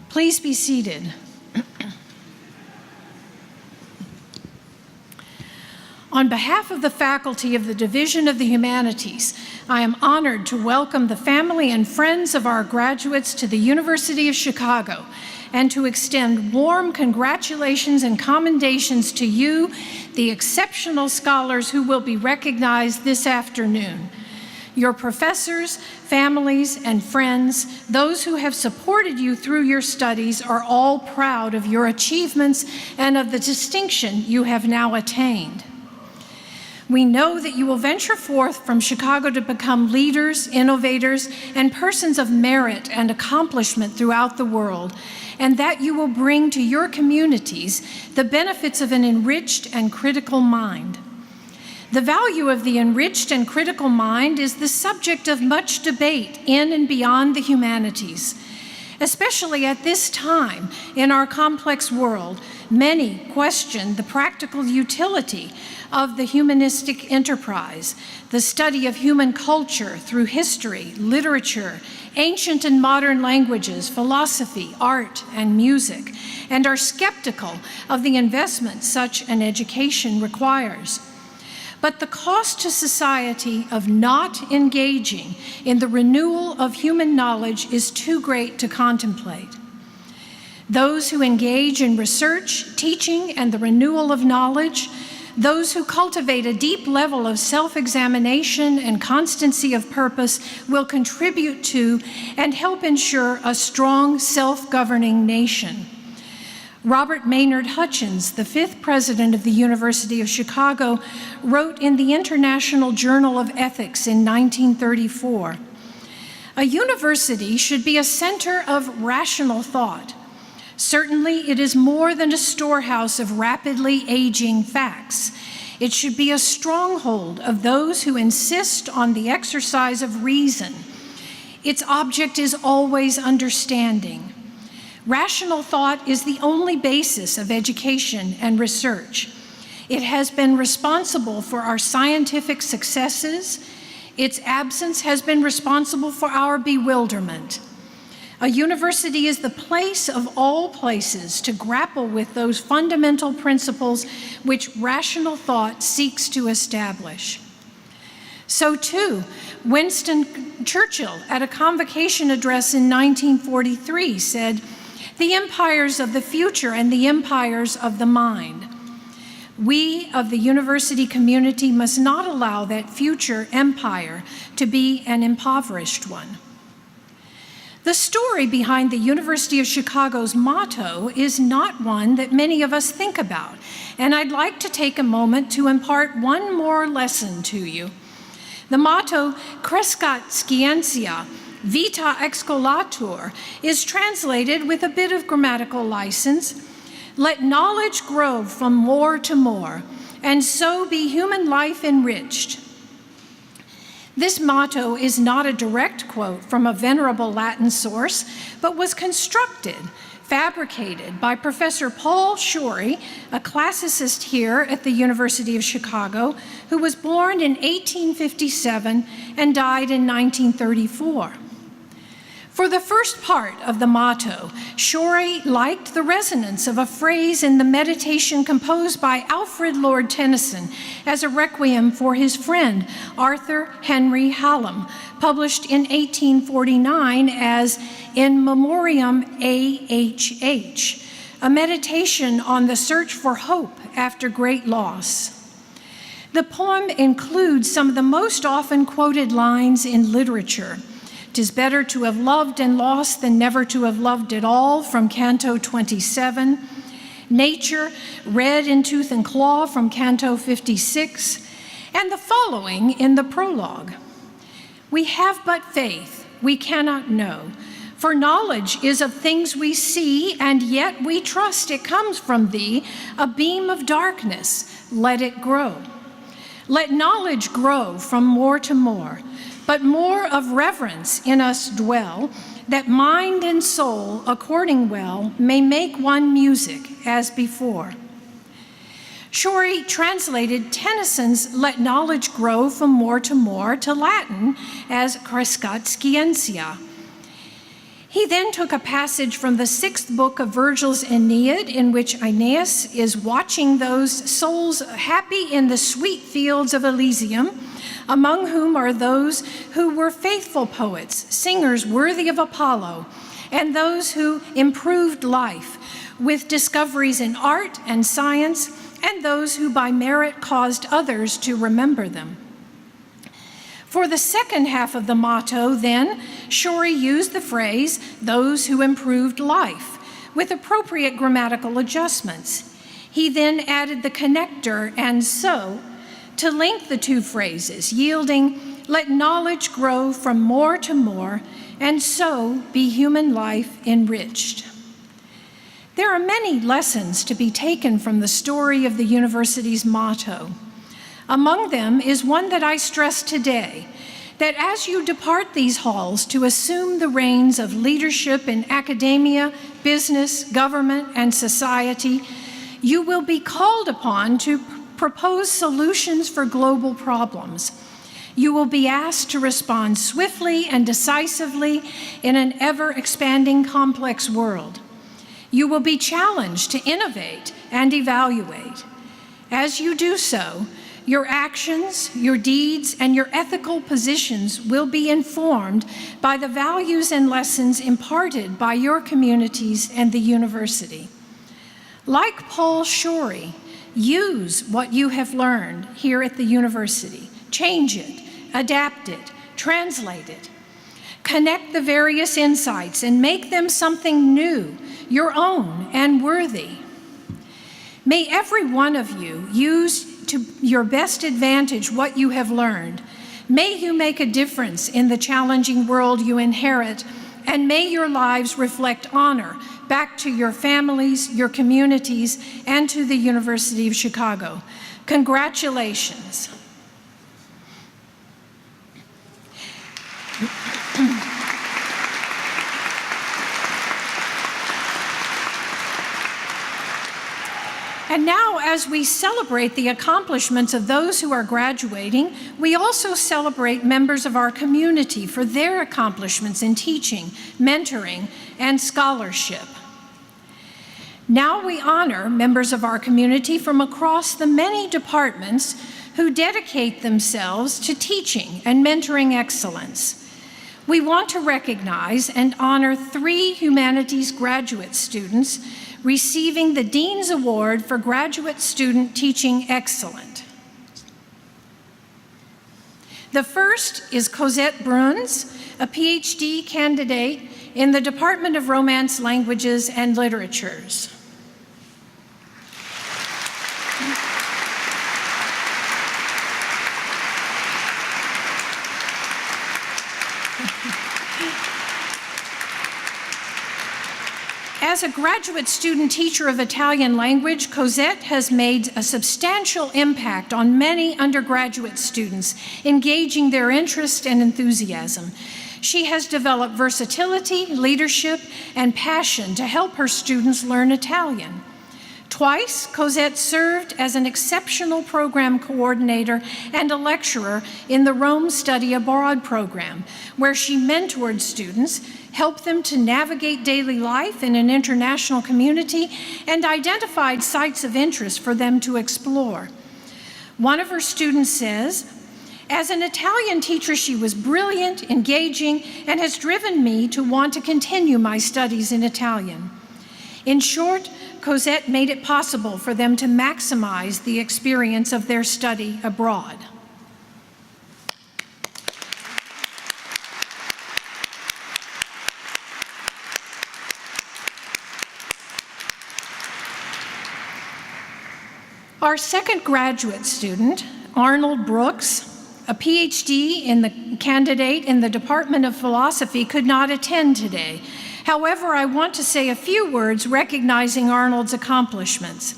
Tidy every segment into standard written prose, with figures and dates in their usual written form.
Please be seated. On behalf of the faculty of the Division of the Humanities, I am honored to welcome the family and friends of our graduates to the University of Chicago and to extend warm congratulations and commendations to you, the exceptional scholars who will be recognized this afternoon. Your professors, families, and friends, those who have supported you through your studies, are all proud of your achievements and of the distinction you have now attained. We know that you will venture forth from Chicago to become leaders, innovators, and persons of merit and accomplishment throughout the world, and that you will bring to your communities the benefits of an enriched and critical mind. The value of the enriched and critical mind is the subject of much debate in and beyond the humanities. Especially at this time in our complex world, many question the practical utility of the humanistic enterprise, the study of human culture through history, literature, ancient and modern languages, philosophy, art, and music, and are skeptical of the investment such an education requires. But the cost to society of not engaging in the renewal of human knowledge is too great to contemplate. Those who engage in research, teaching, and the renewal of knowledge, those who cultivate a deep level of self-examination and constancy of purpose will contribute to and help ensure a strong, self-governing nation. Robert Maynard Hutchins, the 5th president of the University of Chicago, wrote in the International Journal of Ethics in 1934, "A university should be a center of rational thought. Certainly, it is more than a storehouse of rapidly aging facts. It should be a stronghold of those who insist on the exercise of reason. Its object is always understanding. Rational thought is the only basis of education and research. It has been responsible for our scientific successes. Its absence has been responsible for our bewilderment. A university is the place of all places to grapple with those fundamental principles which rational thought seeks to establish." So too, Winston Churchill, at a Convocation address in 1943, said, "The empires of the future and the empires of the mind." We of the university community must not allow that future empire to be an impoverished one. The story behind the University of Chicago's motto is not one that many of us think about, and I'd like to take a moment to impart one more lesson to you. The motto, "Crescat Scientia, Vita Excolatur," is translated with a bit of grammatical license, "Let knowledge grow from more to more, and so be human life enriched." This motto is not a direct quote from a venerable Latin source, but was constructed, fabricated by Professor Paul Shorey, a classicist here at the University of Chicago, who was born in 1857 and died in 1934. For the first part of the motto, Shorey liked the resonance of a phrase in the meditation composed by Alfred Lord Tennyson as a requiem for his friend, Arthur Henry Hallam, published in 1849 as In Memoriam A.H.H., a meditation on the search for hope after great loss. The poem includes some of the most often quoted lines in literature. "'Tis better to have loved and lost than never to have loved at all," from Canto 27, "Nature, red in tooth and claw," from Canto 56, and the following in the prologue. "We have but faith, we cannot know, for knowledge is of things we see, and yet we trust it comes from thee, a beam of darkness, let it grow. Let knowledge grow from more to more, but more of reverence in us dwell, that mind and soul, according well, may make one music as before." Shorey translated Tennyson's "Let knowledge grow from more to more" to Latin as "Crescat Scientia." He then took a passage from the 6th book of Virgil's Aeneid, in which Aeneas is watching those souls happy in the sweet fields of Elysium, among whom are those who were faithful poets, singers worthy of Apollo, and those who improved life with discoveries in art and science, and those who by merit caused others to remember them. For the second half of the motto, then, Shorey used the phrase, those who improved life, with appropriate grammatical adjustments. He then added the connector, and so, to link the two phrases, yielding, let knowledge grow from more to more, and so be human life enriched. There are many lessons to be taken from the story of the university's motto. Among them is one that I stress today, that as you depart these halls to assume the reins of leadership in academia, business, government, and society, you will be called upon to propose solutions for global problems. You will be asked to respond swiftly and decisively in an ever-expanding complex world. You will be challenged to innovate and evaluate. As you do so, your actions, your deeds, and your ethical positions will be informed by the values and lessons imparted by your communities and the university. Like Paul Shorey, use what you have learned here at the university. Change it, adapt it, translate it. Connect the various insights and make them something new, your own, and worthy. May every one of you use to your best advantage what you have learned. May you make a difference in the challenging world you inherit, and may your lives reflect honor back to your families, your communities, and to the University of Chicago. Congratulations. And now, as we celebrate the accomplishments of those who are graduating, we also celebrate members of our community for their accomplishments in teaching, mentoring, and scholarship. Now we honor members of our community from across the many departments who dedicate themselves to teaching and mentoring excellence. We want to recognize and honor 3 humanities graduate students receiving the Dean's Award for Graduate Student Teaching Excellent. The first is Cosette Bruns, a PhD candidate in the Department of Romance Languages and Literatures. As a graduate student teacher of Italian language, Cosette has made a substantial impact on many undergraduate students, engaging their interest and enthusiasm. She has developed versatility, leadership, and passion to help her students learn Italian. Twice, Cosette served as an exceptional program coordinator and a lecturer in the Rome Study Abroad program, where she mentored students, helped them to navigate daily life in an international community, and identified sites of interest for them to explore. One of her students says, "As an Italian teacher, she was brilliant, engaging, and has driven me to want to continue my studies in Italian." In short, Cosette made it possible for them to maximize the experience of their study abroad. Our second graduate student, Arnold Brooks, a PhD candidate in the Department of Philosophy, could not attend today. However, I want to say a few words recognizing Arnold's accomplishments.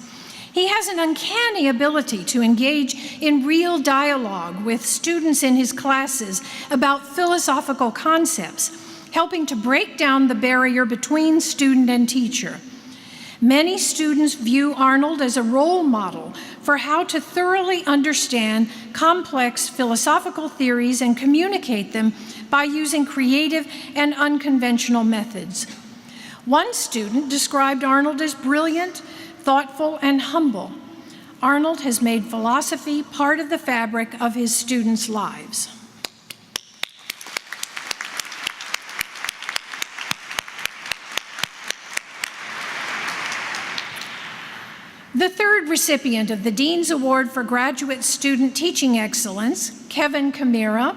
He has an uncanny ability to engage in real dialogue with students in his classes about philosophical concepts, helping to break down the barrier between student and teacher. Many students view Arnold as a role model for how to thoroughly understand complex philosophical theories and communicate them by using creative and unconventional methods. One student described Arnold as brilliant, thoughtful, and humble. Arnold has made philosophy part of the fabric of his students' lives. The third recipient of the Dean's Award for Graduate Student Teaching Excellence, Kevin Chimaera,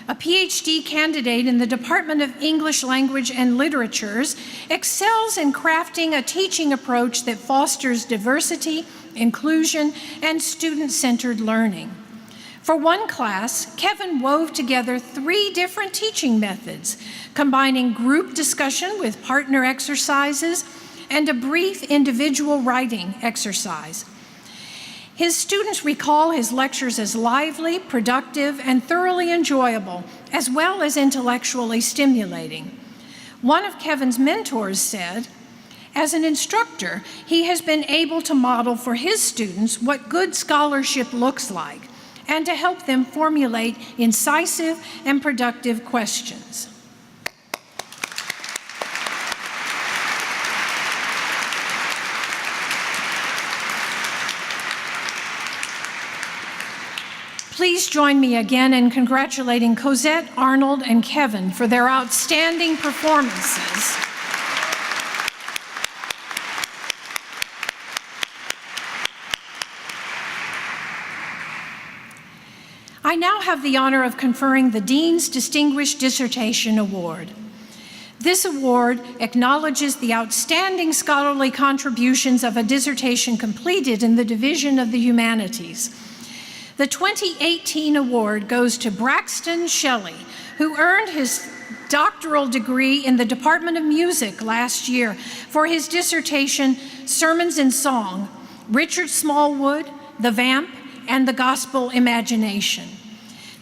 a PhD candidate in the Department of English Language and Literatures, excels in crafting a teaching approach that fosters diversity, inclusion, and student-centered learning. For one class, Kevin wove together 3 different teaching methods, combining group discussion with partner exercises and a brief individual writing exercise. His students recall his lectures as lively, productive, and thoroughly enjoyable, as well as intellectually stimulating. One of Kevin's mentors said, "As an instructor, he has been able to model for his students what good scholarship looks like, and to help them formulate incisive and productive questions." Please join me again in congratulating Cosette, Arnold, and Kevin for their outstanding performances. I now have the honor of conferring the Dean's Distinguished Dissertation Award. This award acknowledges the outstanding scholarly contributions of a dissertation completed in the Division of the Humanities. The 2018 award goes to Braxton Shelley, who earned his doctoral degree in the Department of Music last year for his dissertation, Sermons in Song, Richard Smallwood, the Vamp, and the Gospel Imagination.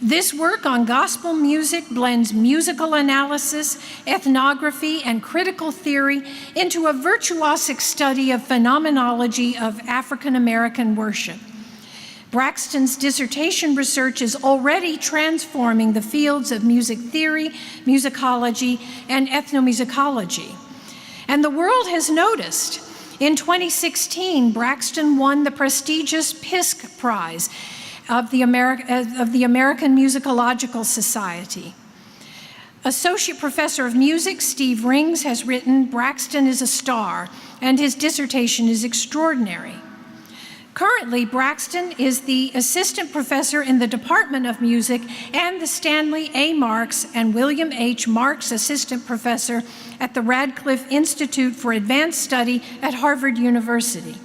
This work on gospel music blends musical analysis, ethnography, and critical theory into a virtuosic study of phenomenology of African American worship. Braxton's dissertation research is already transforming the fields of music theory, musicology, and ethnomusicology. And the world has noticed. In 2016, Braxton won the prestigious PISC Prize of the American Musicological Society. Associate Professor of Music Steve Rings has written, "Braxton is a star," and his dissertation is extraordinary. Currently, Braxton is the assistant professor in the Department of Music and the Stanley A. Marks and William H. Marks assistant professor at the Radcliffe Institute for Advanced Study at Harvard University.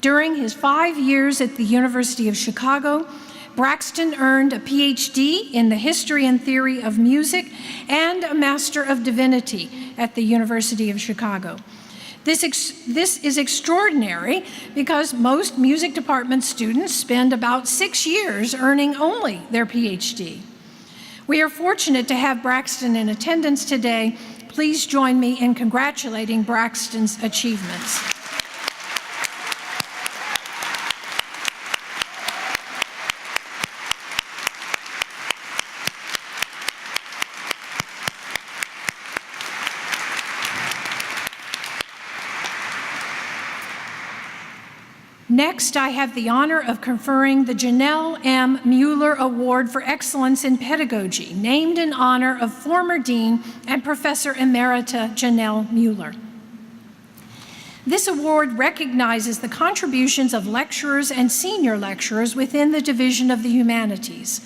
During his 5 years at the University of Chicago, Braxton earned a PhD in the history and theory of music and a Master of Divinity at the University of Chicago. This is extraordinary because most music department students spend about 6 years earning only their PhD. We are fortunate to have Braxton in attendance today. Please join me in congratulating Braxton's achievements. Next, I have the honor of conferring the Janelle M. Mueller Award for Excellence in Pedagogy, named in honor of former Dean and Professor Emerita Janelle Mueller. This award recognizes the contributions of lecturers and senior lecturers within the Division of the Humanities.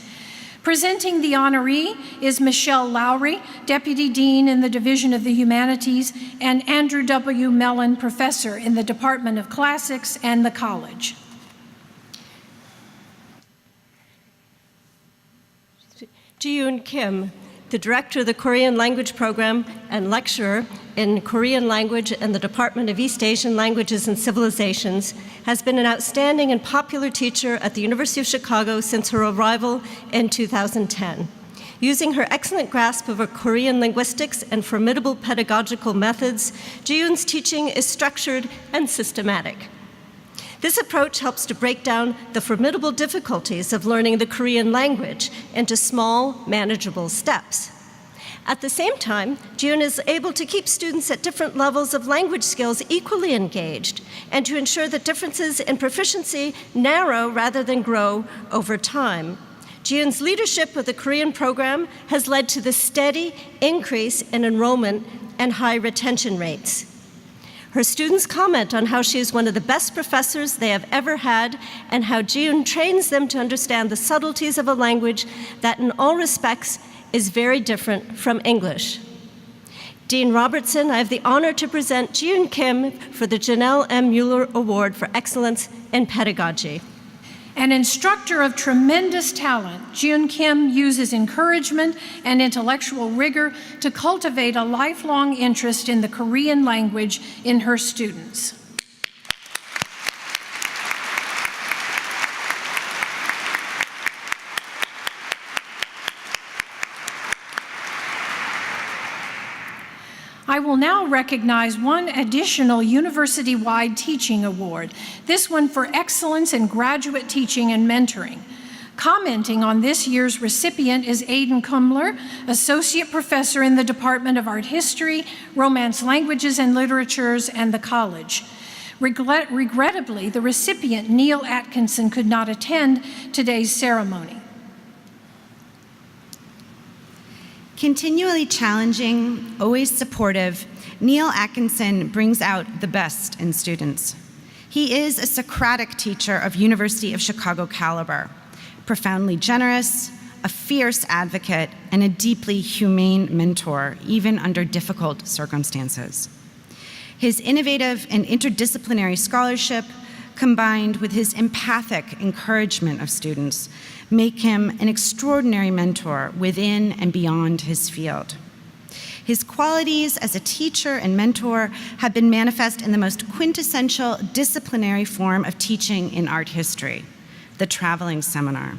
Presenting the honoree is Michelle Lowry, Deputy Dean in the Division of the Humanities, and Andrew W. Mellon, Professor in the Department of Classics and the College. Ji-yoon Kim, the Director of the Korean Language Program and Lecturer in Korean Language in the Department of East Asian Languages and Civilizations, has been an outstanding and popular teacher at the University of Chicago since her arrival in 2010. Using her excellent grasp of Korean linguistics and formidable pedagogical methods, Ji-yoon's teaching is structured and systematic. This approach helps to break down the formidable difficulties of learning the Korean language into small, manageable steps. At the same time, Ji-yoon is able to keep students at different levels of language skills equally engaged and to ensure that differences in proficiency narrow rather than grow over time. Ji-yoon's leadership of the Korean program has led to the steady increase in enrollment and high retention rates. Her students comment on how she is one of the best professors they have ever had and how Ji-yoon trains them to understand the subtleties of a language that in all respects is very different from English. Dean Robertson, I have the honor to present Ji-yoon Kim for the Janelle M. Mueller Award for Excellence in Pedagogy. An instructor of tremendous talent, Ji-yoon Kim uses encouragement and intellectual rigor to cultivate a lifelong interest in the Korean language in her students. I will now recognize one additional university-wide teaching award, this one for excellence in graduate teaching and mentoring. Commenting on this year's recipient is Aidan Kumler, Associate Professor in the Department of Art History, Romance Languages and Literatures, and the College. Regrettably, the recipient, Neil Atkinson, could not attend today's ceremony. Continually challenging, always supportive, Neil Atkinson brings out the best in students. He is a Socratic teacher of University of Chicago caliber, profoundly generous, a fierce advocate, and a deeply humane mentor, even under difficult circumstances. His innovative and interdisciplinary scholarship, combined with his empathic encouragement of students, make him an extraordinary mentor within and beyond his field. His qualities as a teacher and mentor have been manifest in the most quintessential disciplinary form of teaching in art history, the traveling seminar.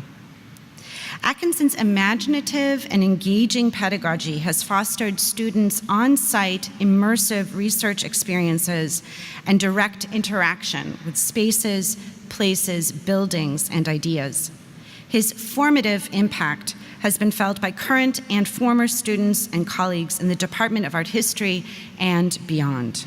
Atkinson's imaginative and engaging pedagogy has fostered students' on-site, immersive research experiences and direct interaction with spaces, places, buildings, and ideas. His formative impact has been felt by current and former students and colleagues in the Department of Art History and beyond.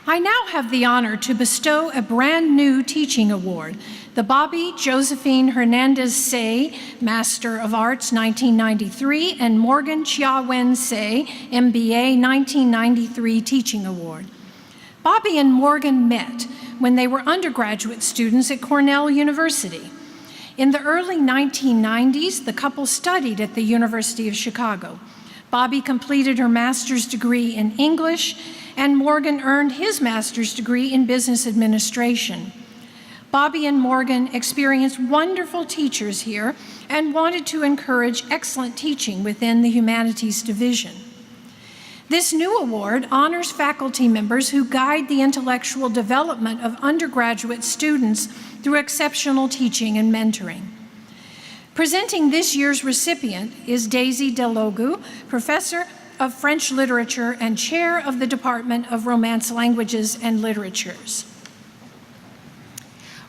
I now have the honor to bestow a brand new teaching award, the Bobby Josephine Hernandez Say Master of Arts 1993 and Morgan Chia-Wen Say MBA 1993 Teaching Award. Bobby and Morgan met when they were undergraduate students at Cornell University. In the early 1990s, the couple studied at the University of Chicago. Bobby completed her master's degree in English, and Morgan earned his master's degree in business administration. Bobby and Morgan experienced wonderful teachers here and wanted to encourage excellent teaching within the Humanities Division. This new award honors faculty members who guide the intellectual development of undergraduate students through exceptional teaching and mentoring. Presenting this year's recipient is Daisy Delogu, Professor of French Literature and Chair of the Department of Romance Languages and Literatures.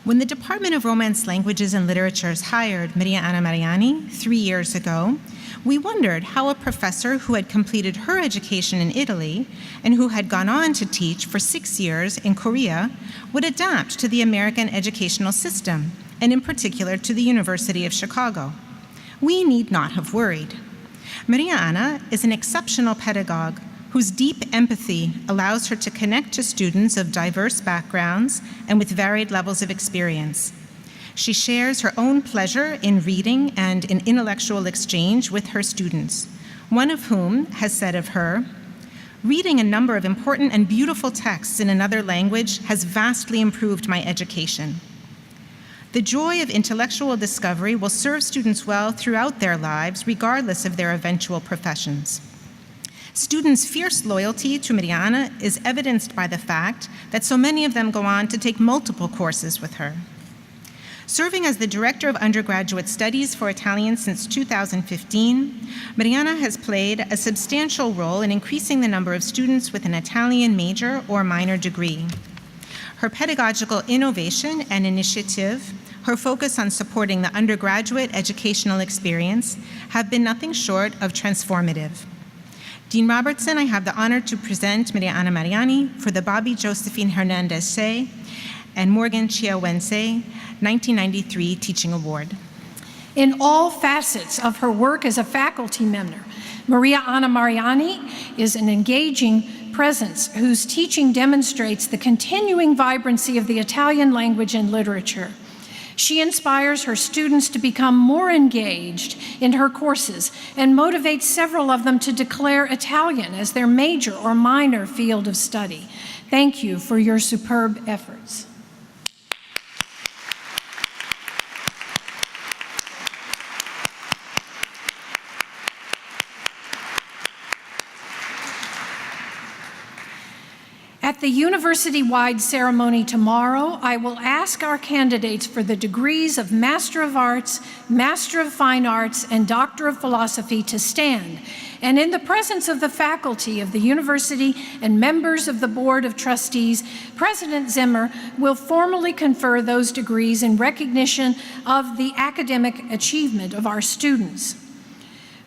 When the Department of Romance Languages and Literatures hired Maria Anna Mariani 3 years ago, we wondered how a professor who had completed her education in Italy and who had gone on to teach for 6 years in Korea would adapt to the American educational system, and in particular to the University of Chicago. We need not have worried. Maria Anna is an exceptional pedagogue whose deep empathy allows her to connect to students of diverse backgrounds and with varied levels of experience. She shares her own pleasure in reading and in intellectual exchange with her students, one of whom has said of her, "Reading a number of important and beautiful texts in another language has vastly improved my education." The joy of intellectual discovery will serve students well throughout their lives, regardless of their eventual professions. Students' fierce loyalty to Mariana is evidenced by the fact that so many of them go on to take multiple courses with her. Serving as the Director of Undergraduate Studies for Italian since 2015, Mariana has played a substantial role in increasing the number of students with an Italian major or minor degree. Her pedagogical innovation and initiative, her focus on supporting the undergraduate educational experience, have been nothing short of transformative. Dean Robertson, I have the honor to present Mariana Mariani for the Bobby Josephine Hernandez Shea and Morgan Chiawense 1993 Teaching Award. In all facets of her work as a faculty member, Maria Anna Mariani is an engaging presence whose teaching demonstrates the continuing vibrancy of the Italian language and literature. She inspires her students to become more engaged in her courses and motivates several of them to declare Italian as their major or minor field of study. Thank you for your superb efforts. At the university-wide ceremony tomorrow, I will ask our candidates for the degrees of Master of Arts, Master of Fine Arts, and Doctor of Philosophy to stand, and in the presence of the faculty of the university and members of the Board of Trustees, President Zimmer will formally confer those degrees in recognition of the academic achievement of our students.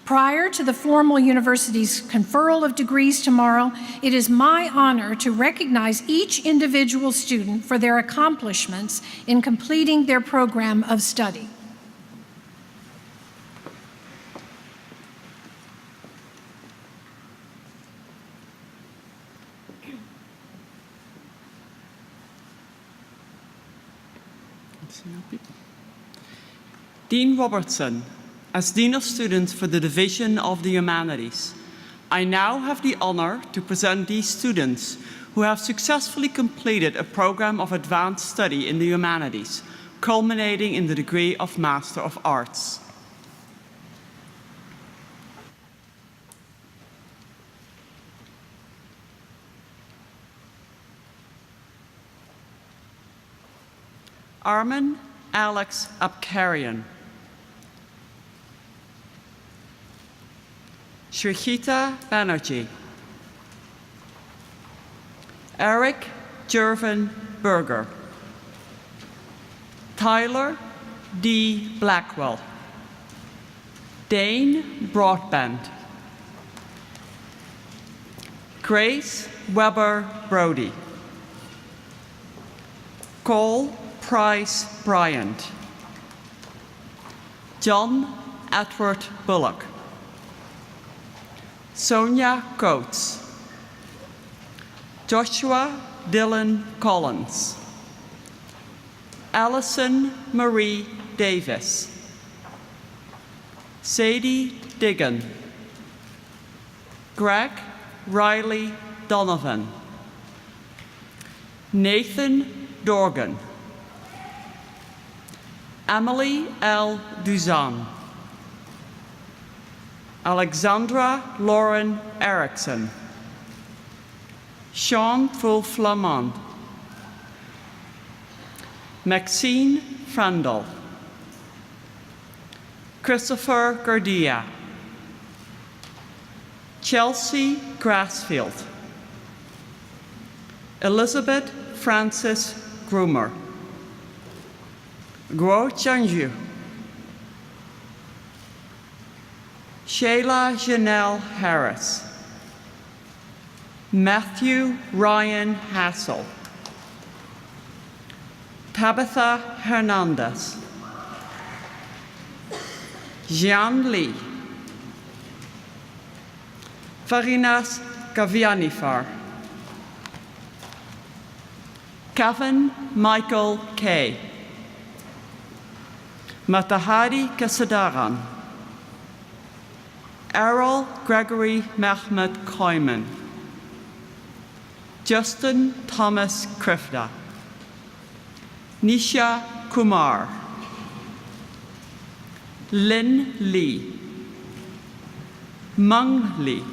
Prior to the formal university's conferral of degrees tomorrow, it is my honor to recognize each individual student for their accomplishments in completing their program of study. Dean Robertson, as Dean of Students for the Division of the Humanities, I now have the honor to present these students who have successfully completed a program of advanced study in the humanities, culminating in the degree of Master of Arts. Armin Alex Abkarian. Shrikita Banerjee. Eric Jervin Berger. Tyler D. Blackwell. Dane Broadbent. Grace Weber Brody. Cole Price Bryant. John Edward Bullock. Sonia Coates. Joshua Dylan Collins. Allison Marie Davis. Sadie Diggin. Greg Riley Donovan. Nathan Dorgan. Emily L. Duzan. Alexandra Lauren Erickson. Sean Fulflamond. Maxine Frandl. Christopher Gardia. Chelsea Grassfield. Elizabeth Francis Groomer. Guo Chanju. Shayla Janelle Harris. Matthew Ryan Hassel. Tabitha Hernandez. Jian Lee. Farinas Gavianifar. Kevin Michael Kay. Matahari Kasadaran. Errol Gregory Mehmet Koyman. Justin Thomas Krifda. Nisha Kumar. Lin Lee. Mung Lee.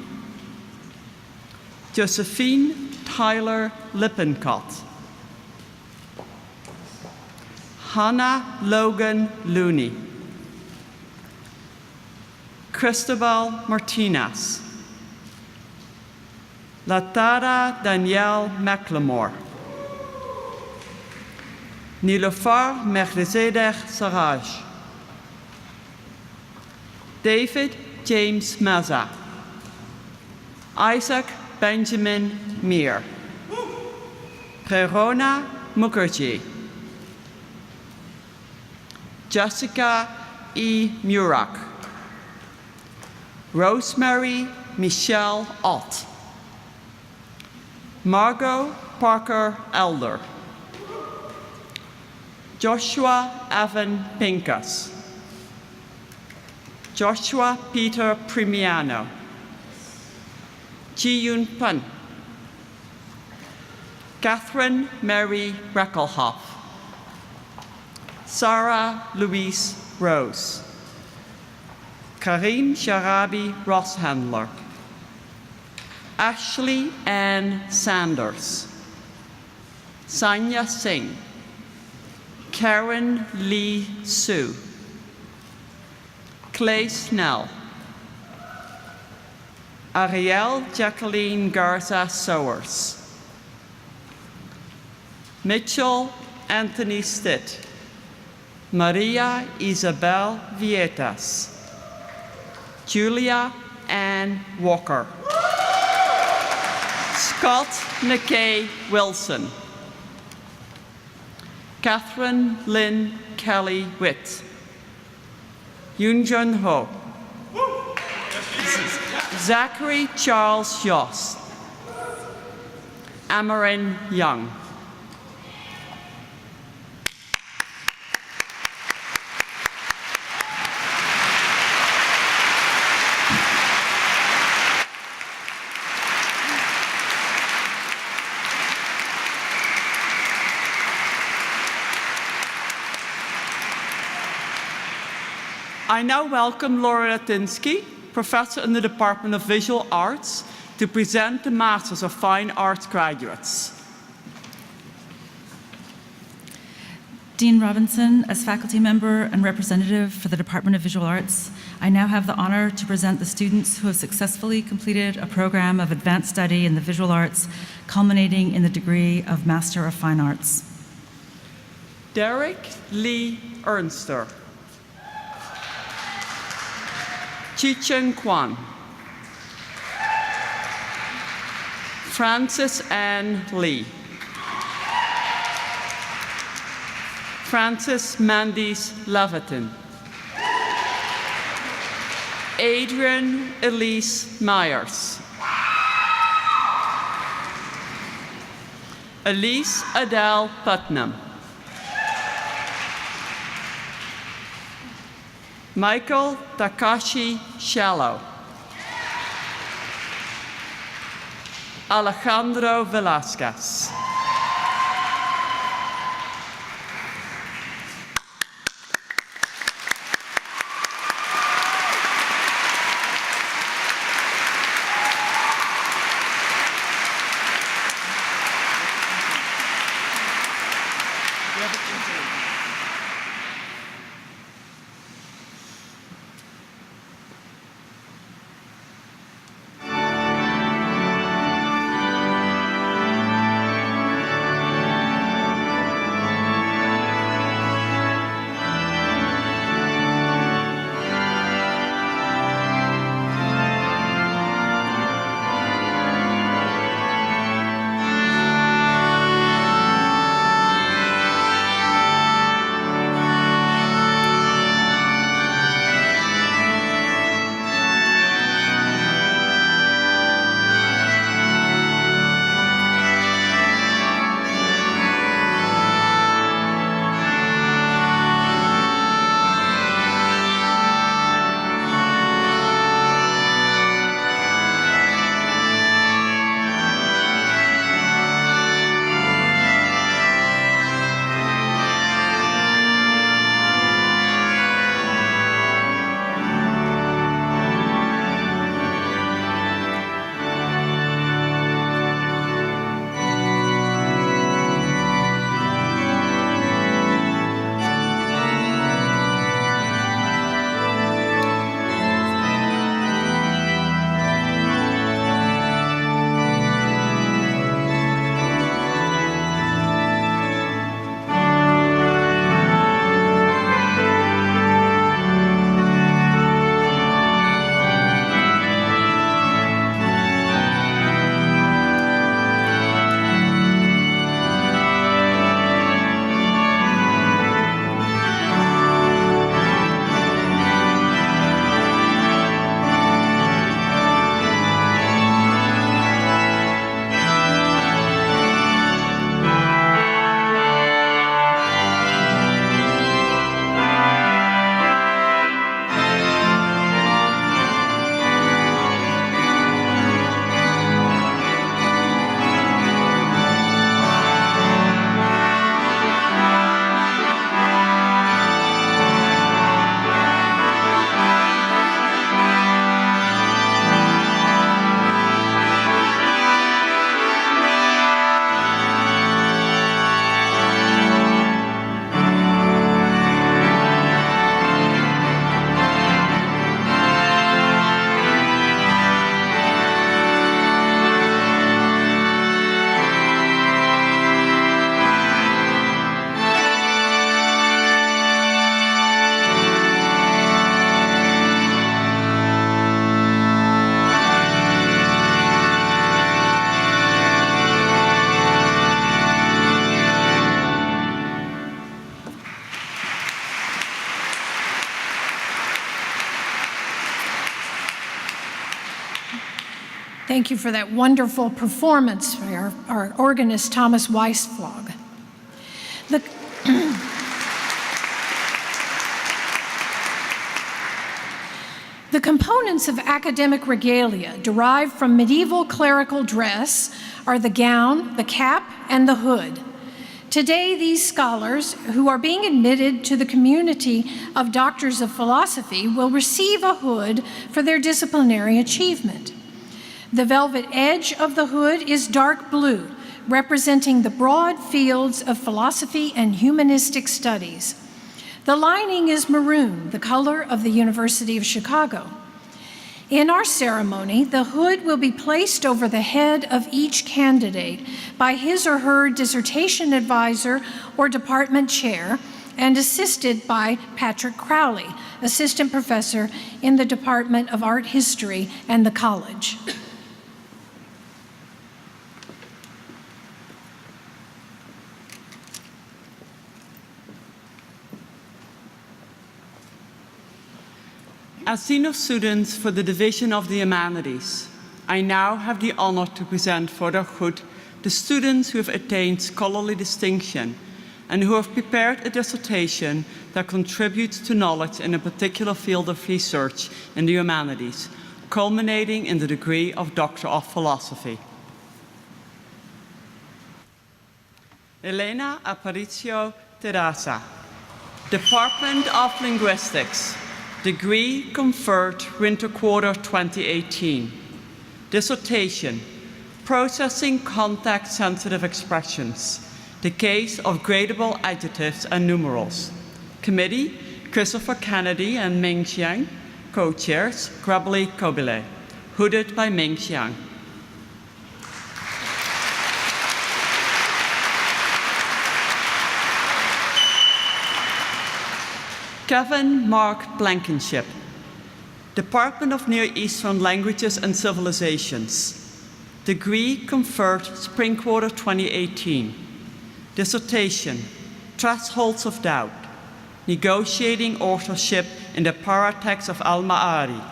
Josephine Tyler Lippincott, Hannah Logan Looney, Cristobal Martinez, Latara Danielle McLemore, Nilofar Melchizedek Saraj, David James Maza, Isaac Benjamin Meir, Prerona Mukherjee, Jessica E. Murak, Rosemary Michelle Ott, Margot Parker Elder, Joshua Evan Pincus, Joshua Peter Primiano, Ji-Yoon Pun, Catherine Mary Reckelhoff, Sarah Louise Rose, Karim Sharabi Rosshandler, Ashley Ann Sanders, Sanya Singh, Karen Lee Sue, Clay Snell, Ariel Jacqueline Garza Sowers, Mitchell Anthony Stitt, Maria Isabel Vietas, Julia Ann Walker, Scott McKay Wilson, Catherine Lynn Kelly Witt, Yoon Jun Ho, Zachary Charles Joss, Amarin Young. I now welcome Laura Latinsky, professor in the Department of Visual Arts, to present the Masters of Fine Arts graduates. Dean Robinson, as faculty member and representative for the Department of Visual Arts, I now have the honor to present the students who have successfully completed a program of advanced study in the visual arts, culminating in the degree of Master of Fine Arts. Derek Lee Ernster, Chi-Cheng Kwan, Frances Ann Lee, Frances Mandis Levitin, Adrian Elise Myers, Elise Adele Putnam, Michael Takashi Shallow, Alejandro Velasquez, Thank you for that wonderful performance by our organist, Thomas Weisflog. The components of academic regalia derived from medieval clerical dress are the gown, the cap, and the hood. Today, these scholars, who are being admitted to the community of doctors of philosophy, will receive a hood for their disciplinary achievement. The velvet edge of the hood is dark blue, representing the broad fields of philosophy and humanistic studies. The lining is maroon, the color of the University of Chicago. In our ceremony, the hood will be placed over the head of each candidate by his or her dissertation advisor or department chair, and assisted by Patrick Crowley, assistant professor in the Department of Art History and the college. As Dean of Students for the Division of the Humanities, I now have the honor to present for their hood the students who have attained scholarly distinction and who have prepared a dissertation that contributes to knowledge in a particular field of research in the humanities, culminating in the degree of Doctor of Philosophy. Elena Aparicio Terraza, Department of Linguistics, degree conferred winter quarter 2018. Dissertation, Processing Context-Sensitive Expressions, the case of gradable adjectives and numerals. Committee, Christopher Kennedy and Ming Xiang. Co-chairs, Grabli Kobile, hooded by Ming Xiang. Kevin Mark Blankenship, Department of Near Eastern Languages and Civilizations, degree conferred spring quarter 2018. Dissertation, Thresholds of Doubt, negotiating authorship in the paratext of Al-Ma'ari.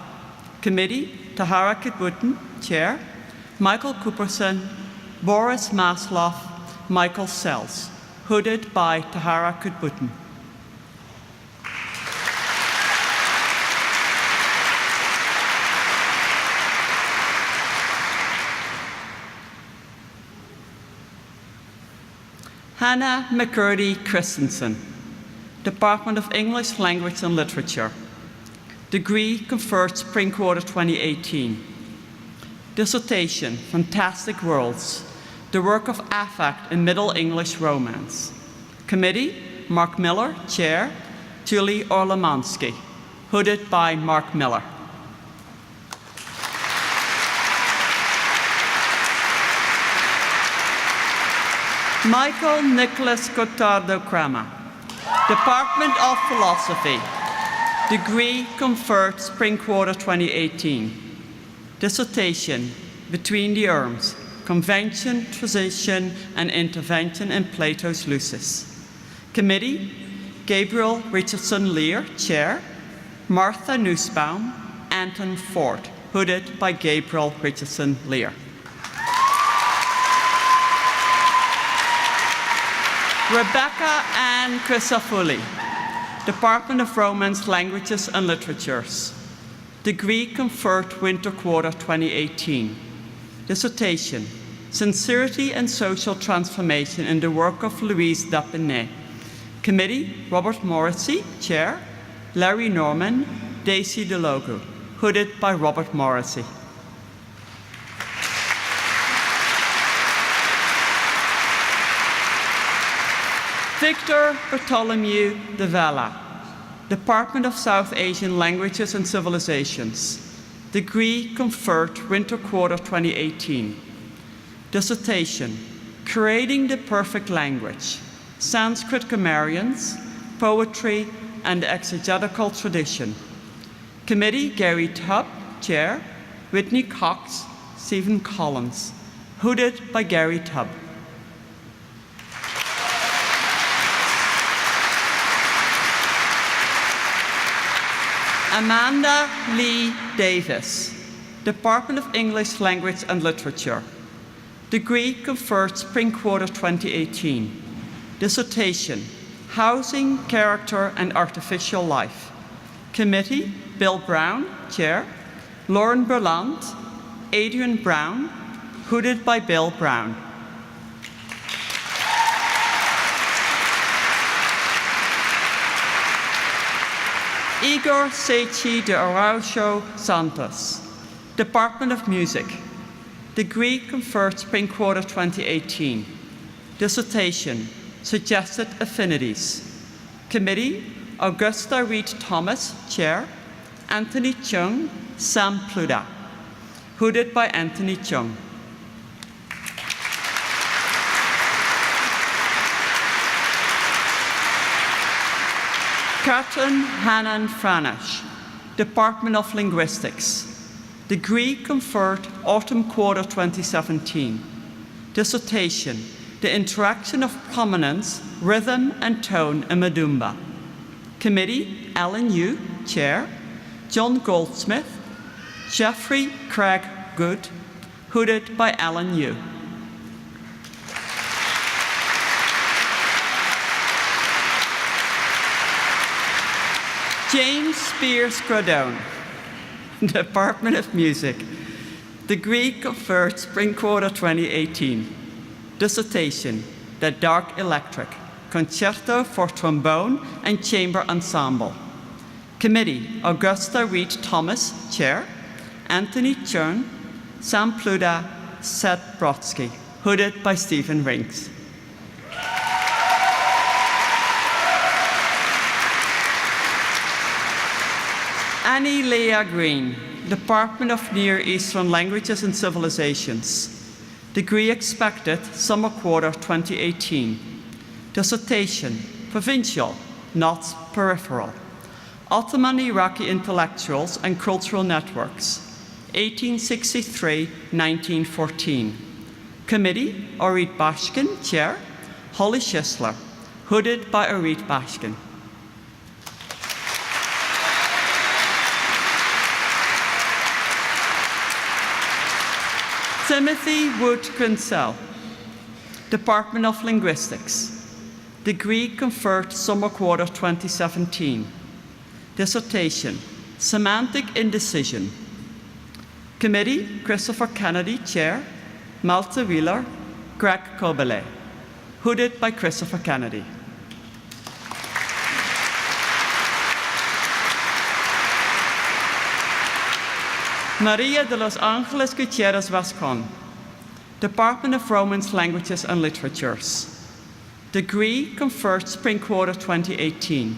Committee, Tahara Kidwooten, chair, Michael Cooperson, Boris Maslov, Michael Sells, hooded by Tahara Kidwooten. Hannah McCurdy Christensen, Department of English Language and Literature, degree conferred spring quarter 2018. Dissertation, Fantastic Worlds, the work of affect in Middle English Romance. Committee, Mark Miller, chair, Julie Orlamansky, hooded by Mark Miller. Michael Nicholas Cottardo Crama, Department of Philosophy, degree conferred spring quarter 2018. Dissertation, Between the Urns, Convention, Transition, and Intervention in Plato's Lucis. Committee, Gabriel Richardson Lear, chair, Martha Nussbaum, Anton Ford, hooded by Gabriel Richardson Lear. Rebecca Ann Crisafulli, Department of Romance, Languages and Literatures, degree conferred winter quarter 2018. Dissertation, Sincerity and Social Transformation in the work of Louise Dapinet. Committee, Robert Morrissey, chair, Larry Norman, Daisy DeLogo, hooded by Robert Morrissey. Victor Bartholomew de Vella, Department of South Asian Languages and Civilizations, degree conferred winter quarter 2018. Dissertation, Creating the Perfect Language, Sanskrit Grammarians, Poetry, and the Exegetical Tradition. Committee, Gary Tubb, chair, Whitney Cox, Stephen Collins, hooded by Gary Tubb. Amanda Lee Davis, Department of English, Language and Literature. Degree conferred Spring Quarter 2018. Dissertation, Housing, Character and Artificial Life. Committee, Bill Brown, Chair, Lauren Berland, Adrian Brown, hooded by Bill Brown. Igor Seichi de Araujo Santos, Department of Music. Degree conferred Spring Quarter 2018. Dissertation, Suggested Affinities. Committee, Augusta Reed Thomas, Chair, Anthony Chung, Sam Pluda, hooded by Anthony Chung. Katrin Hanan Franash, Department of Linguistics. Degree conferred Autumn Quarter 2017. Dissertation, The Interaction of Prominence, Rhythm and Tone in Madumba. Committee, Alan Yu, Chair, John Goldsmith, Jeffrey Craig Good, hooded by Alan Yu. James Spears Gradone, Department of Music. Degree conferred Spring Quarter 2018. Dissertation, The Dark Electric, Concerto for Trombone and Chamber Ensemble. Committee, Augusta Reed Thomas, Chair, Anthony Chern, Sam Pluda, Seth Brodsky, hooded by Stephen Rinks. Annie Leah Green, Department of Near Eastern Languages and Civilizations. Degree expected, Summer Quarter 2018. Dissertation, Provincial, not Peripheral. Ottoman Iraqi Intellectuals and Cultural Networks, 1863-1914. Committee, Orit Bashkin, Chair, Holly Schisler, hooded by Orit Bashkin. Timothy Wood Grinsell, Department of Linguistics. Degree conferred Summer Quarter 2017. Dissertation, Semantic Indecision. Committee, Christopher Kennedy, Chair, Malte Wheeler, Greg Kobele, hooded by Christopher Kennedy. Maria de Los Angeles Gutierrez Vascon, Department of Romance, Languages and Literatures. Degree conferred Spring Quarter 2018.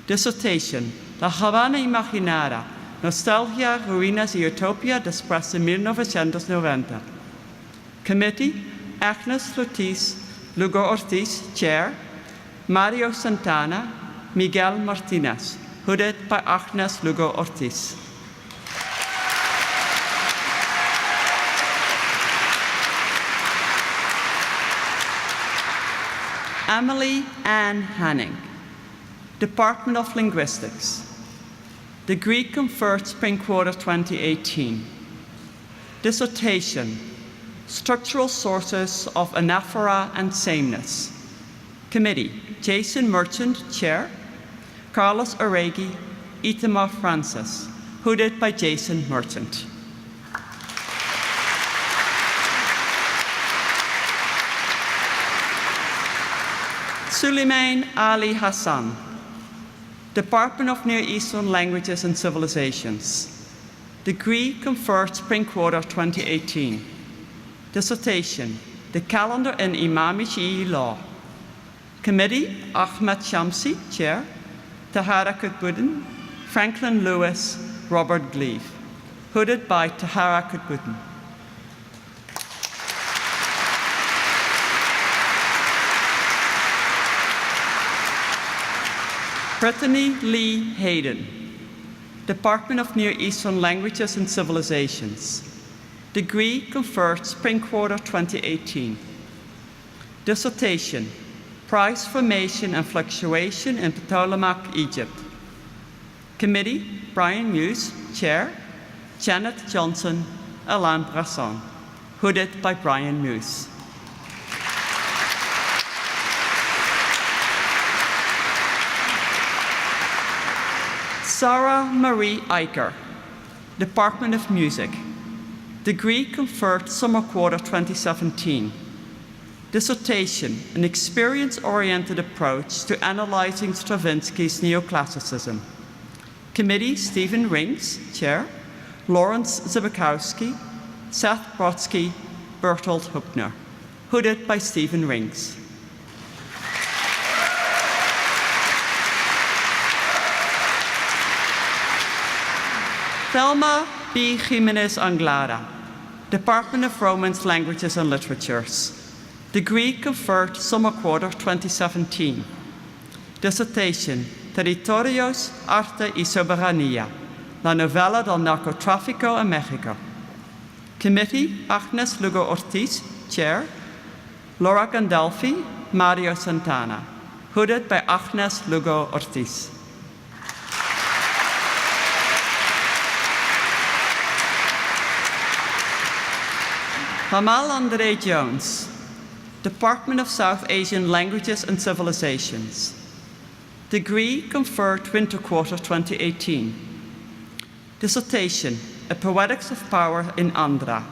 Dissertation, La Habana Imaginada, Nostalgia, Ruinas y Utopia después de 1990. Committee, Agnes Lugo Ortiz, Chair, Mario Santana, Miguel Martinez, hooded by Agnes Lugo Ortiz. Emily Ann Hanning, Department of Linguistics. Degree conferred Spring Quarter 2018. Dissertation, Structural Sources of Anaphora and Sameness. Committee, Jason Merchant, Chair, Carlos Oregi, Itamar Francis, hooded by Jason Merchant. Suleiman Ali Hassan, Department of Near Eastern Languages and Civilizations. Degree conferred Spring Quarter 2018. Dissertation, The Calendar in Imam Shi'i Law. Committee, Ahmed Shamsi, Chair, Tahara Kutbuddin, Franklin Lewis, Robert Gleave, hooded by Tahara Kutbuddin. Brittany Lee Hayden, Department of Near Eastern Languages and Civilizations. Degree conferred Spring Quarter 2018. Dissertation, Price Formation and Fluctuation in Ptolemaic Egypt. Committee, Brian Muse, Chair, Janet Johnson, Alain Brasson. Hooded by Brian Moose. Sarah Marie Eicher, Department of Music. Degree conferred summer quarter 2017. Dissertation, an experience-oriented approach to analyzing Stravinsky's neoclassicism. Committee, Stephen Rings, Chair, Lawrence Zibikowski, Seth Brodsky, Bertolt Hübner. Hooded by Stephen Rings. Thelma B. Jimenez Anglada, Department of Romance Languages and Literatures. Degree conferred summer quarter 2017. Dissertation, Territorios, Arte y Soberanía, la novela del narcotráfico en México. Committee, Agnes Lugo Ortiz, Chair, Laura Gandolfi, Mario Santana. Hooded by Agnes Lugo Ortiz. Hamal Andre Jones, Department of South Asian Languages and Civilizations. Degree conferred winter quarter 2018. Dissertation, A Poetics of Power in Andhra,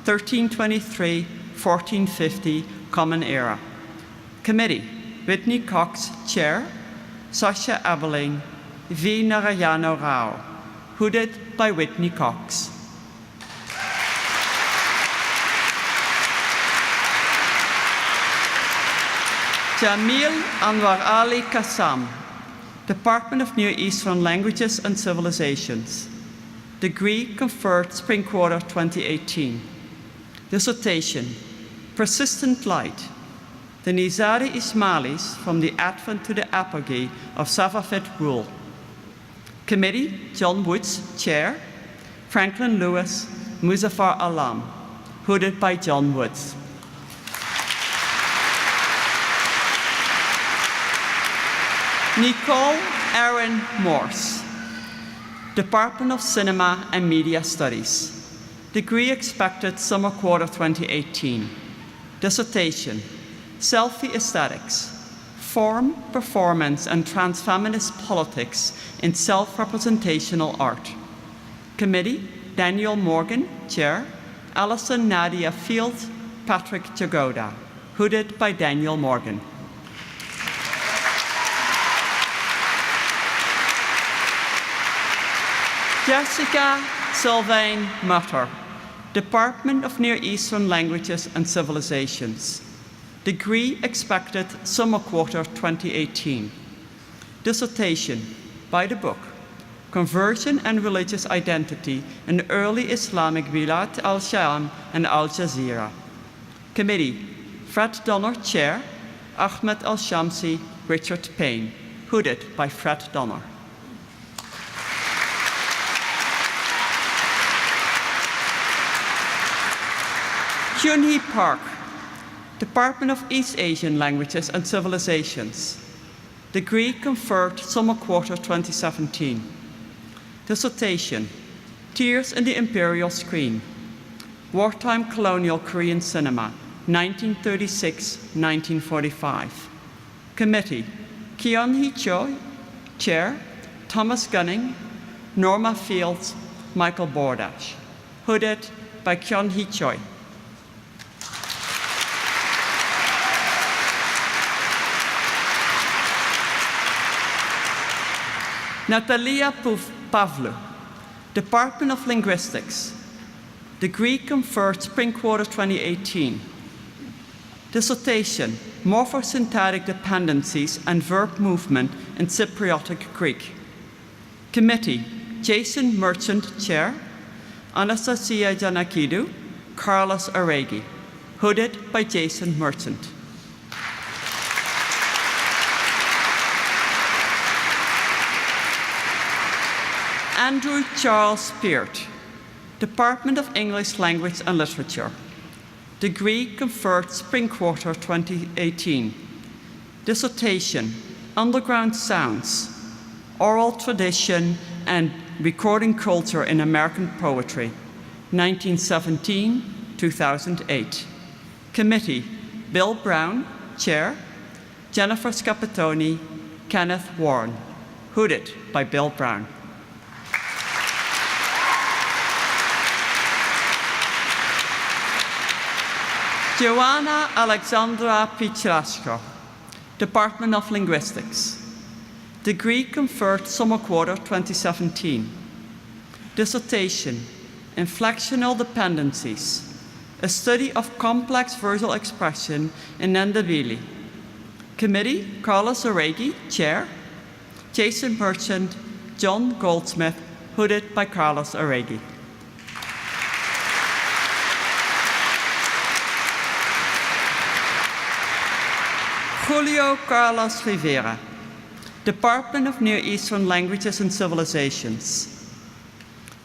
1323-1450 Common Era. Committee, Whitney Cox, Chair, Sasha Abeling, V. Narayana Rao. Hooded by Whitney Cox. Jamil Anwar Ali Kassam, Department of Near Eastern Languages and Civilizations. Degree conferred spring quarter 2018. Dissertation, Persistent Light, the Nizari Ismailis from the Advent to the Apogee of Safavid rule. Committee, John Woods, Chair, Franklin Lewis, Muzaffar Alam. Hooded by John Woods. Nicole Erin Morse, Department of Cinema and Media Studies. Degree expected summer quarter 2018. Dissertation, Selfie Aesthetics, Form, Performance, and Transfeminist Politics in Self-Representational Art. Committee, Daniel Morgan, Chair, Alison Nadia Field, Patrick Jagoda. Hooded by Daniel Morgan. Jessica Sylvain Mutter, Department of Near Eastern Languages and Civilizations. Degree expected summer quarter 2018. Dissertation, by the book, Conversion and Religious Identity in Early Islamic Bilad al-Sham and Al Jazeera. Committee, Fred Donner, Chair, Ahmed al-Shamsi, Richard Payne. Hooded by Fred Donner. Kyun-hee Park, Department of East Asian Languages and Civilizations. Degree conferred summer quarter 2017. Dissertation, Tears in the Imperial Screen, Wartime Colonial Korean Cinema, 1936-1945. Committee, Kyun-hee Choi, Chair, Thomas Gunning, Norma Fields, Michael Bordash. Hooded by Kyun-hee Choi. Natalia Pavlu, Department of Linguistics. Degree conferred spring quarter 2018. Dissertation, Morphosyntactic Dependencies and Verb Movement in Cypriotic Greek. Committee, Jason Merchant, Chair, Anastasia Janakidou, Carlos Aregi. Hooded by Jason Merchant. Andrew Charles Peart, Department of English Language and Literature. Degree conferred spring quarter 2018. Dissertation, Underground Sounds, Oral Tradition and Recording Culture in American Poetry, 1917-2008. Committee, Bill Brown, Chair, Jennifer Scapitoni, Kenneth Warren. Hooded by Bill Brown. Joanna Alexandra Pichrashko, Department of Linguistics. Degree conferred summer quarter 2017. Dissertation, Inflectional Dependencies, a study of complex verbal expression in Ndebele. Committee, Carlos Oregi, Chair, Jason Merchant, John Goldsmith, hooded by Carlos Oregi. Julio Carlos Rivera, Department of Near Eastern Languages and Civilizations.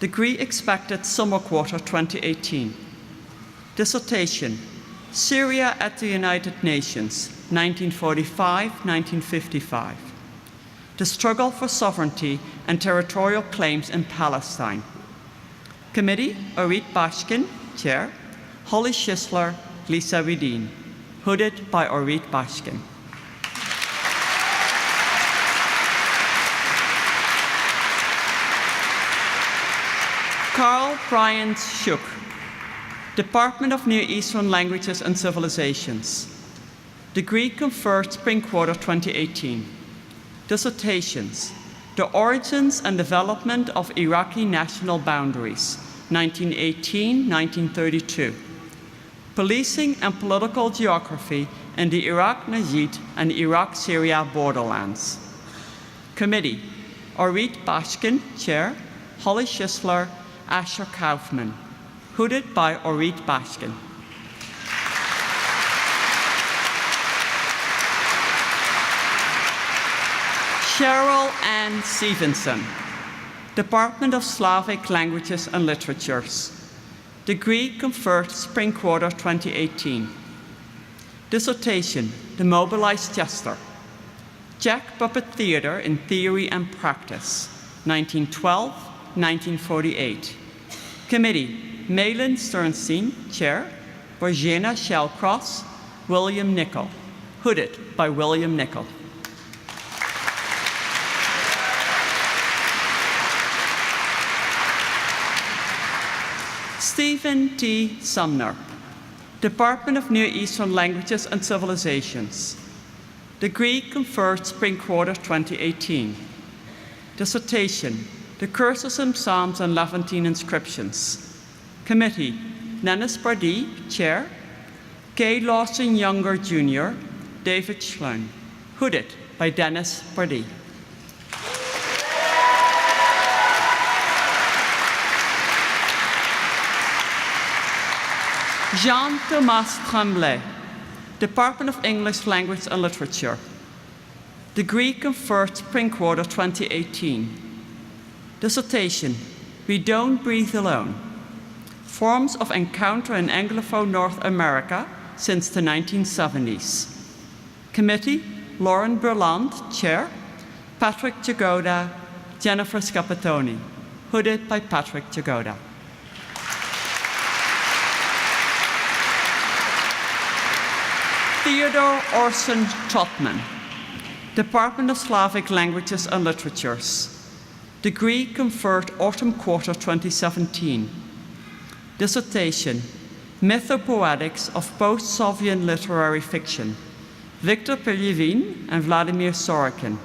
Degree expected summer quarter 2018. Dissertation, Syria at the United Nations, 1945-1955. The struggle for sovereignty and territorial claims in Palestine. Committee, Orit Bashkin, Chair, Holly Schisler, Lisa Wedin. Hooded by Orit Bashkin. Carl Bryant Shook, Department of Near Eastern Languages and Civilizations. Degree conferred spring quarter 2018. Dissertations, The Origins and Development of Iraqi National Boundaries, 1918-1932. Policing and Political Geography in the Iraq-Najd and Iraq-Syria borderlands. Committee, Orit Bashkin, Chair, Holly Schisler, Asher Kaufman. Hooded by Orit Bashkin. Cheryl Ann Stevenson, Department of Slavic Languages and Literatures. Degree conferred spring quarter 2018. Dissertation, The Mobilized Jester. Jack Puppet Theater in Theory and Practice, 1912-1948. Committee, Malin Sternstein, Chair, Borjena Shellcross, William Nicol. Hooded by William Nicol. Stephen T. Sumner, Department of Near Eastern Languages and Civilizations. Degree conferred spring quarter 2018. Dissertation, The Curses and Psalms and Levantine Inscriptions. Committee, Dennis Pardee, Chair, Kay Lawson Younger Jr., David Schleun. Hooded by Dennis Pardee. Jean-Thomas Tremblay, Department of English Language and Literature. Degree conferred spring quarter 2018. Dissertation, We Don't Breathe Alone. Forms of Encounter in Anglophone North America since the 1970s. Committee, Lauren Berland, Chair, Patrick Jagoda, Jennifer Scapitoni. Hooded by Patrick Jagoda. Theodore Orson Trotman, Department of Slavic Languages and Literatures. Degree conferred autumn quarter 2017. Dissertation, Mythopoetics of Post-Soviet Literary Fiction. Viktor Pelyevin and Vladimir Sorokin.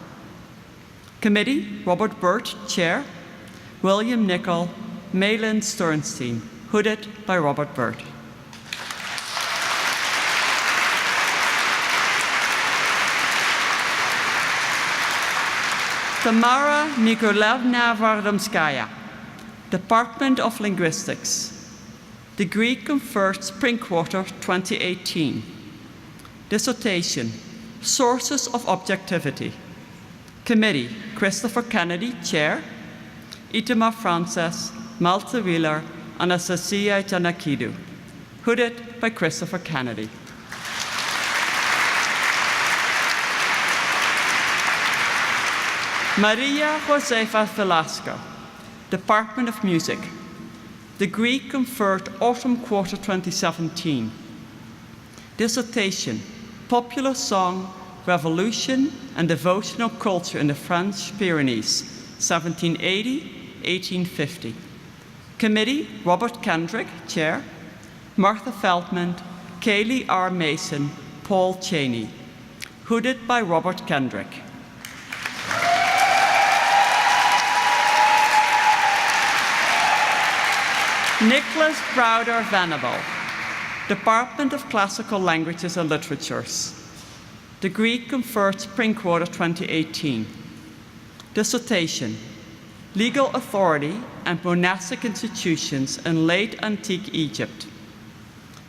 Committee, Robert Burt, Chair, William Nicol, Malin Sternstein. Hooded by Robert Burt. Tamara Nikolevna Vardomskaya, Department of Linguistics. Degree conferred spring quarter 2018. Dissertation, Sources of Objectivity. Committee, Christopher Kennedy, Chair, Itema Frances, Malte Wheeler, Anastasia Janakidou. Hooded by Christopher Kennedy. Maria Josefa Velasco, Department of Music. Degree conferred autumn quarter 2017. Dissertation, Popular Song, Revolution and Devotional Culture in the French Pyrenees, 1780-1850. Committee, Robert Kendrick, Chair, Martha Feldman, Kaylee R. Mason, Paul Cheney. Hooded by Robert Kendrick. Nicholas Browder Venable, Department of Classical Languages and Literatures. Degree conferred spring quarter 2018. Dissertation, Legal Authority and Monastic Institutions in Late Antique Egypt.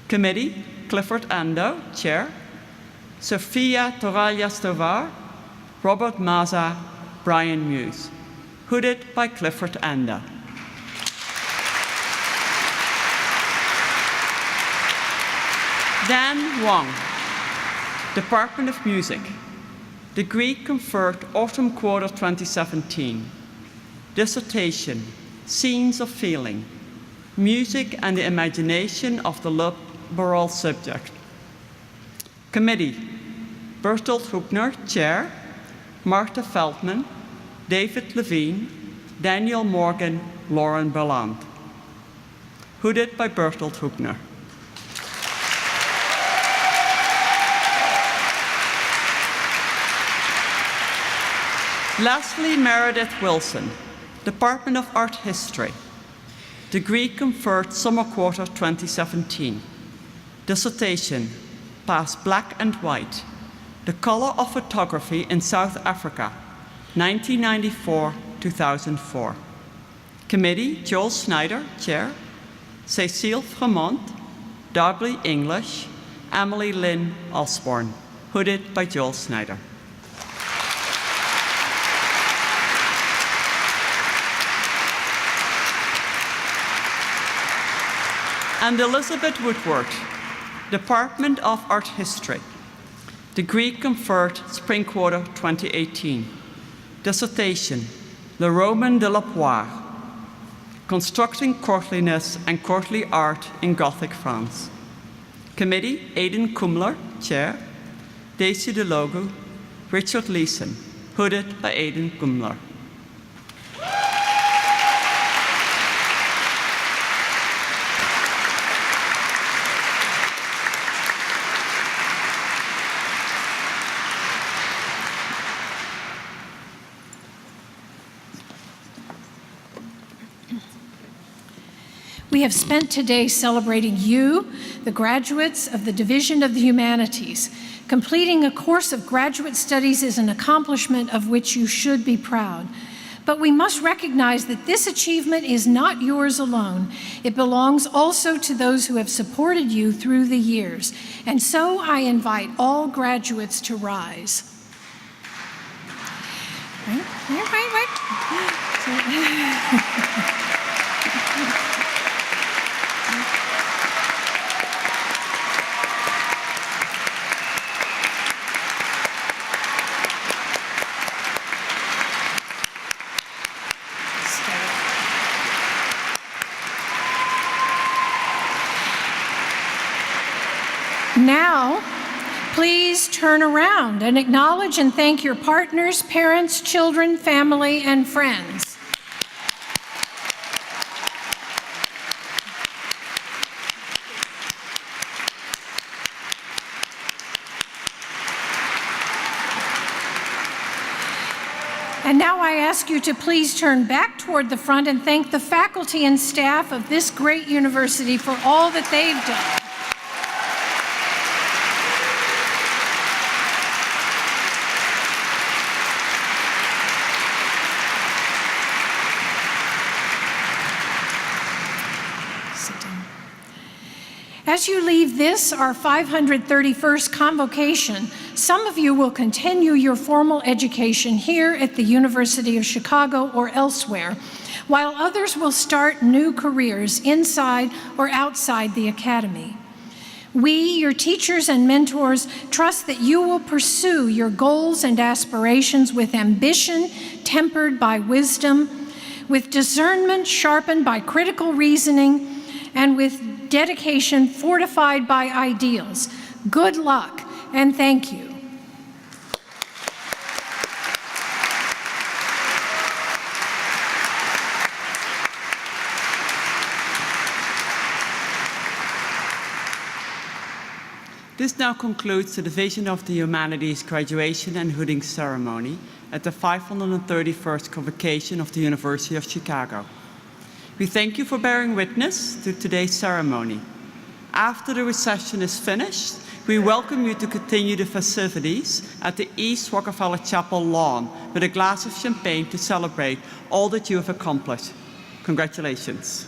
Committee, Clifford Ando, Chair, Sofia Toraljas-Tovar, Robert Maza, Brian Muse. Hooded by Clifford Ando. Dan Wong, Department of Music. Degree conferred autumn quarter 2017. Dissertation, Scenes of Feeling, Music and the Imagination of the Liberal Subject. Committee, Bertolt Huebner, Chair, Martha Feldman, David Levine, Daniel Morgan, Lauren Berland. Hooded by Bertolt Huebner. Leslie Meredith Wilson, Department of Art History. Degree conferred summer quarter 2017. Dissertation, Past Black and White, The Color of Photography in South Africa, 1994-2004. Committee, Joel Snyder, Chair, Cécile Fremont, Darby English, Emily Lynn Osborne. Hooded by Joel Snyder. And Elizabeth Woodward, Department of Art History. Degree conferred spring quarter 2018. Dissertation, Le Roman de la Poire, Constructing Courtliness and Courtly Art in Gothic France. Committee, Aidan Kumler, Chair, Daisy DeLogo, Richard Leeson. Hooded by Aidan Kumler. We have spent today celebrating you, the graduates of the Division of the Humanities. Completing a course of graduate studies is an accomplishment of which you should be proud. But we must recognize that this achievement is not yours alone. It belongs also to those who have supported you through the years. And so I invite all graduates to rise. Wait. Now, please turn around and acknowledge and thank your partners, parents, children, family, and friends. And now I ask you to please turn back toward the front and thank the faculty and staff of this great university for all that they've done. As you leave this, our 531st Convocation, some of you will continue your formal education here at the University of Chicago or elsewhere, while others will start new careers inside or outside the academy. We, your teachers and mentors, trust that you will pursue your goals and aspirations with ambition tempered by wisdom, with discernment sharpened by critical reasoning, and with dedication fortified by ideals. Good luck, and thank you. This now concludes the Division of the Humanities graduation and hooding ceremony at the 531st Convocation of the University of Chicago. We thank you for bearing witness to today's ceremony. After the reception is finished, we welcome you to continue the festivities at the East Rockefeller Chapel lawn with a glass of champagne to celebrate all that you have accomplished. Congratulations.